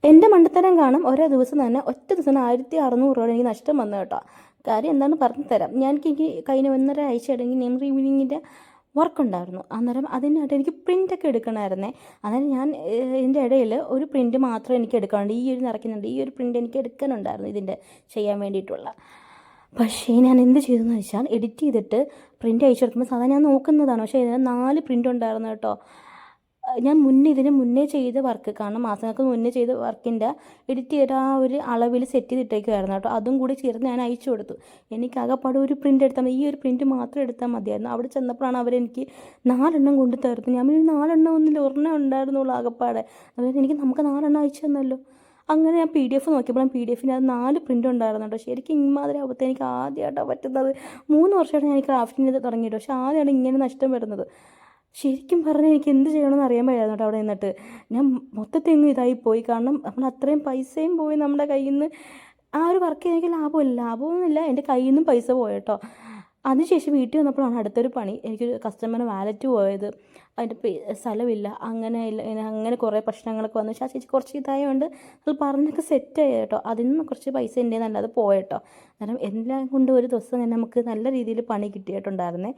എൻ്റെ മണ്ടത്തരം കാണും ഓരോ ദിവസം തന്നെ ഒറ്റ ദിവസം 1600 രൂപ എനിക്ക് നഷ്ടം വന്നു കേട്ടോ. കാര്യം എന്താണെന്ന് പറഞ്ഞു തരാം. എനിക്ക് കഴിഞ്ഞ 1.5 ഇടയ്ക്ക് നെയിം റീഡിങ്ങിൻ്റെ വർക്കുണ്ടായിരുന്നു. അന്നേരം അതിനായിട്ട് എനിക്ക് പ്രിൻ്റൊക്കെ എടുക്കണമായിരുന്നേ. അന്നേരം ഞാൻ ഇതിൻ്റെ ഇടയിൽ ഒരു പ്രിൻ്റ് മാത്രം എനിക്ക് എടുക്കാനുണ്ട്. ഈ ഒരു നിറയ്ക്കുന്നുണ്ട്, ഈ ഒരു പ്രിൻ്റ് എനിക്ക് എടുക്കാനുണ്ടായിരുന്നു ഇതിൻ്റെ ചെയ്യാൻ വേണ്ടിയിട്ടുള്ള. പക്ഷേ ഞാൻ എന്ത് ചെയ്തെന്ന് വെച്ചാൽ എഡിറ്റ് ചെയ്തിട്ട് പ്രിൻ്റ് അയച്ചു കൊടുക്കുമ്പോൾ സാധാരണ ഞാൻ നോക്കുന്നതാണ്. പക്ഷേ ഇതിന് 4 പ്രിൻ്റ് ഉണ്ടായിരുന്നു കേട്ടോ. ഞാൻ ഇതിന് മുന്നേ ചെയ്ത വർക്ക്, കാരണം മാസങ്ങൾക്ക് മുന്നേ ചെയ്ത വർക്കിൻ്റെ എഡിറ്റ് ചെയ്ത ആ ഒരു അളവിൽ സെറ്റ് ചെയ്തിട്ടേക്കുമായിരുന്നു കേട്ടോ. അതും കൂടി ചേർന്ന് ഞാൻ അയച്ചു കൊടുത്തു. എനിക്കാകെപ്പാടെ ഒരു പ്രിൻ്റ് എടുത്താൽ മതി, ഈ ഒരു പ്രിൻ്റ് മാത്രം എടുത്താൽ മതിയായിരുന്നു. അവിടെ ചെന്നപ്പോഴാണ് അവരെനിക്ക് 4 കൊണ്ട് തരുന്നത്. ഞാൻ 4 ഒന്നുമില്ല, ഒരെണ്ണം ഉണ്ടായിരുന്നുള്ളൂ ആകെപ്പാടെ. അതായത് നമുക്ക് 4 അയച്ചു തന്നല്ലോ. അങ്ങനെ ഞാൻ PDF നോക്കിയപ്പോൾ PDF-ന് അത് 4 പ്രിൻ്റ് ഉണ്ടായിരുന്നു കേട്ടോ. ശരിക്കും ഇമാതിരി ആവത്തെ എനിക്ക് ആദ്യമായിട്ടാണ് പറ്റുന്നത്. 3 വർഷമായിട്ട് ഞാൻ ഈ ക്രാഫ്റ്റിന് തുടങ്ങിയിട്ട്, പക്ഷേ ആദ്യമാണ് ഇങ്ങനെ നഷ്ടം വരുന്നത്. ശരിക്കും പറഞ്ഞാൽ എനിക്ക് എന്ത് ചെയ്യണമെന്ന് അറിയാൻ വയ്യായിരുന്നു കേട്ടോ. അവിടെ നിന്നിട്ട് ഞാൻ മൊത്തത്തിൽ ഇതായിപ്പോയി. കാരണം നമ്മൾ അത്രയും പൈസയും പോയി നമ്മുടെ കയ്യിൽ നിന്ന്. ആ ഒരു വർക്ക് എനിക്ക് ലാഭമൊന്നുമില്ല, എൻ്റെ കയ്യിൽ നിന്നും പൈസ പോയി കേട്ടോ. അതിനുശേഷം വീട്ടിൽ വന്നപ്പോഴാണ് അടുത്തൊരു പണി. എനിക്കൊരു കസ്റ്റമറിന് വാലറ്റ് പോയത്, അതിൻ്റെ സ്ഥലമില്ല, അങ്ങനെ കുറേ പ്രശ്നങ്ങളൊക്കെ വന്നു. പക്ഷേ ആ ചേച്ചി കുറച്ച് ഇതായതുകൊണ്ട് അത് പറഞ്ഞൊക്കെ സെറ്റായി കേട്ടോ. അതിൽ നിന്ന് കുറച്ച് പൈസ എൻ്റെ നല്ലത് പോയി കേട്ടോ. കാരണം എല്ലാം കൊണ്ട് ഒരു ദിവസം തന്നെ നമുക്ക് നല്ല രീതിയിൽ പണി കിട്ടിയിട്ടുണ്ടായിരുന്നേ.